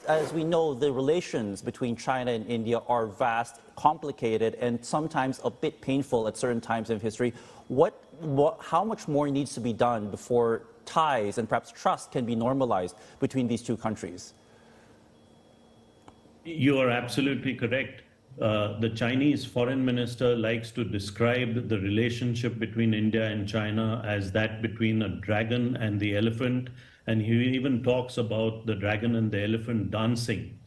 as we know, the relations between China and India are vast, complicated, and sometimes a bit painful at certain times in history. How much more needs to be done before ties and perhaps trust can be normalized between these two countries? You are absolutely correct. The Chinese foreign minister likes to describe the relationship between India and China as that between a dragon and the elephant, and he even talks about the dragon and the elephant dancing.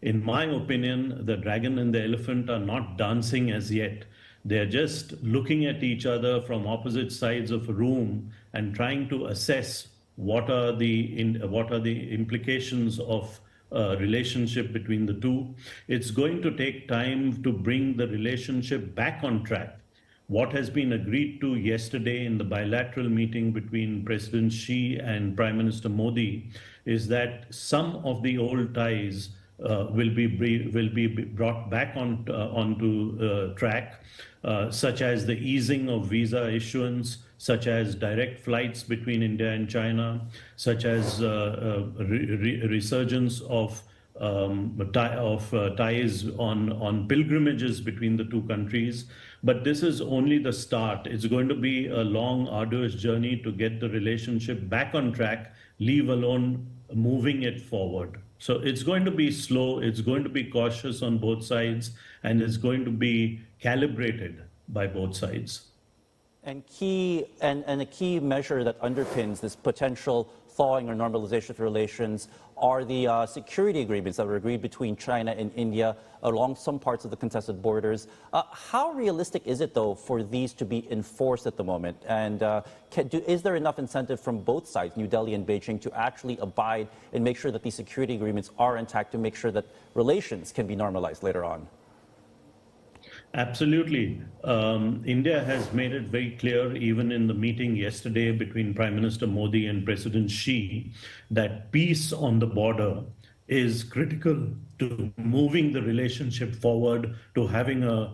In my opinion, the dragon and the elephant are not dancing as yet. They're just looking at each other from opposite sides of a room and trying to assess what are the implications of relationship between the two. It's going to take time to bring the relationship back on track. What has been agreed to yesterday in the bilateral meeting between President Xi and Prime Minister Modi is that some of the old ties will be brought back onto track, such as the easing of visa issuance, such as direct flights between India and China, such as resurgence of ties on pilgrimages between the two countries. But this is only the start. It's going to be a long, arduous journey to get the relationship back on track, leave alone moving it forward. So it's going to be slow, it's going to be cautious on both sides, and it's going to be calibrated by both sides. And a key measure that underpins this potential thawing or normalization of relations are the security agreements that were agreed between China and India along some parts of the contested borders. How realistic is it, though, for these to be enforced at the moment? And is there enough incentive from both sides, New Delhi and Beijing, to actually abide and make sure that these security agreements are intact to make sure that relations can be normalized later on? Absolutely. India has made it very clear, even in the meeting yesterday between Prime Minister Modi and President Xi, that peace on the border is critical to moving the relationship forward, to having a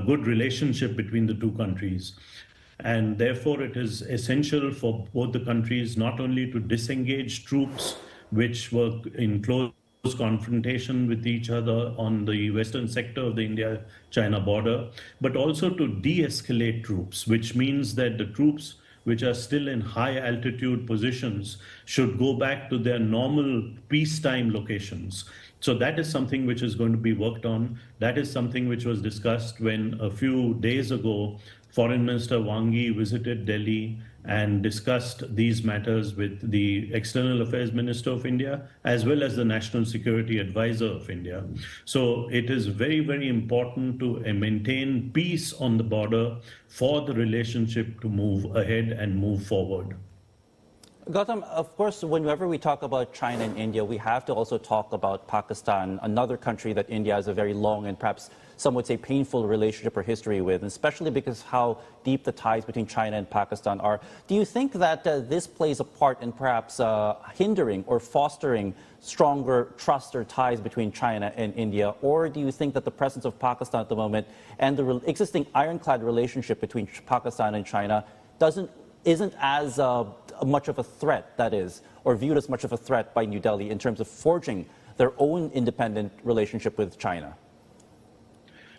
good relationship between the two countries. And therefore, it is essential for both the countries not only to disengage troops which were in close confrontation with each other on the western sector of the India-China border, but also to de-escalate troops, which means that the troops which are still in high altitude positions should go back to their normal peacetime locations. So that is something which is going to be worked on. That is something which was discussed when a few days ago, Foreign Minister Wang Yi visited Delhi and discussed these matters with the External Affairs Minister of India, as well as the National Security Advisor of India. So it is very, very important to maintain peace on the border for the relationship to move ahead and move forward. Gautam, of course, whenever we talk about China and India, we have to also talk about Pakistan, another country that India has a very long and perhaps some would say painful relationship or history with, especially because how deep the ties between China and Pakistan are. Do you think that this plays a part in perhaps hindering or fostering stronger trust or ties between China and India? Or do you think that the presence of Pakistan at the moment and the existing ironclad relationship between Pakistan and China isn't as much of a threat, that is, or viewed as much of a threat by New Delhi in terms of forging their own independent relationship with China?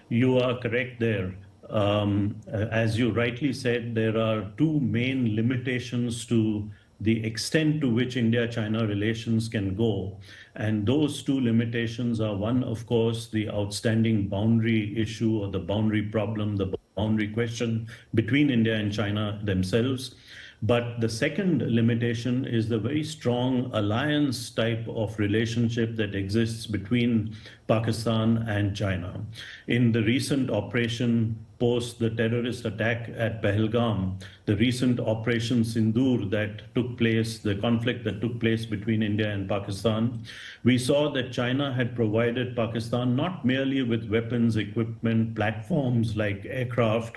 You are correct there. As you rightly said, there are two main limitations to the extent to which India-China relations can go. And those two limitations are, one, of course, the outstanding boundary issue or the boundary problem, the boundary question between India and China themselves. But the second limitation is the very strong alliance type of relationship that exists between Pakistan and China. In the recent operation post the terrorist attack at Pahalgam, the recent Operation Sindoor that took place, the conflict that took place between India and Pakistan, we saw that China had provided Pakistan not merely with weapons, equipment, platforms like aircraft,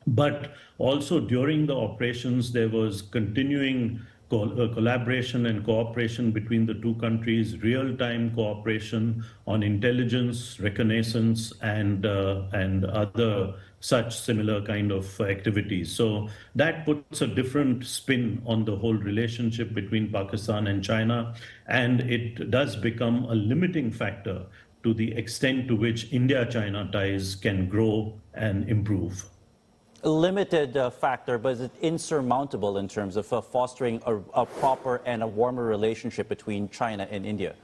but also during the operations, there was continuing collaboration and cooperation between the two countries, real-time cooperation on intelligence, reconnaissance, and other such similar kind of activities. So that puts a different spin on the whole relationship between Pakistan and China, and it does become a limiting factor to the extent to which India-China ties can grow and improve. A limited factor, but is it insurmountable in terms of fostering a proper and a warmer relationship between China and India?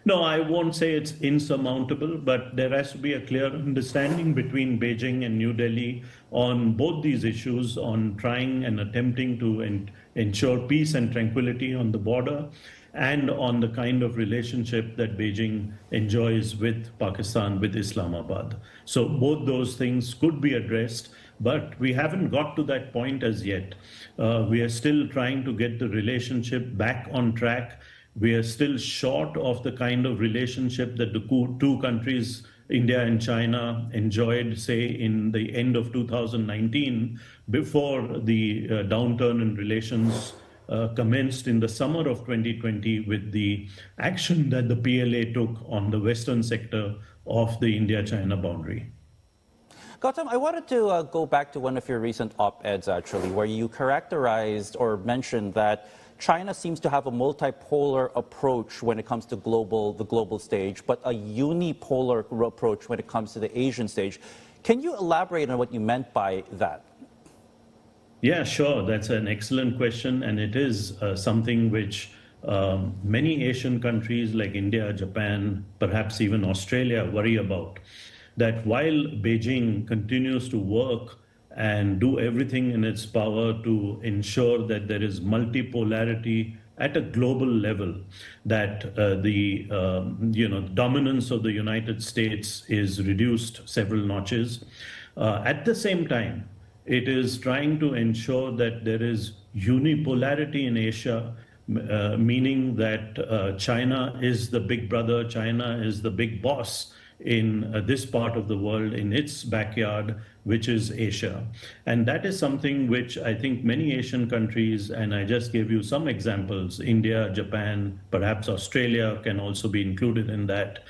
No, I won't say it's insurmountable, but there has to be a clear understanding between Beijing and New Delhi on both these issues, on trying and attempting to ensure peace and tranquility on the border, and on the kind of relationship that Beijing enjoys with Pakistan, with Islamabad. So both those things could be addressed, but we haven't got to that point as yet. We are still trying to get the relationship back on track. We are still short of the kind of relationship that the two countries, India and China, enjoyed, say, in the end of 2019, before the downturn in relations commenced in the summer of 2020 with the action that the PLA took on the western sector of the India-China boundary. Gautam, I wanted to go back to one of your recent op-eds, actually, where you characterized or mentioned that China seems to have a multipolar approach when it comes to the global stage, but a unipolar approach when it comes to the Asian stage. Can you elaborate on what you meant by that? Yeah, sure. That's an excellent question. And it is something which many Asian countries like India, Japan, perhaps even Australia worry about. That while Beijing continues to work and do everything in its power to ensure that there is multipolarity at a global level, that the dominance of the United States is reduced several notches. At the same time, it is trying to ensure that there is unipolarity in Asia, meaning that China is the big brother, China is the big boss in this part of the world, in its backyard, which is Asia. And that is something which I think many Asian countries, and I just gave you some examples, India, Japan, perhaps Australia can also be included in that,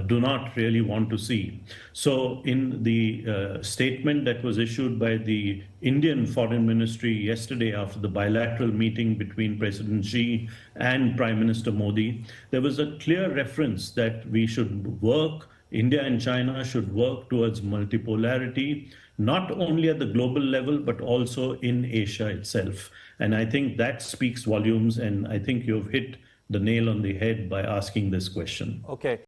do not really want to see. So in the statement that was issued by the Indian Foreign Ministry yesterday after the bilateral meeting between President Xi and Prime Minister Modi, there was a clear reference that we should work, India and China should work towards multipolarity, not only at the global level, but also in Asia itself. And I think that speaks volumes, and I think you've hit the nail on the head by asking this question. Okay.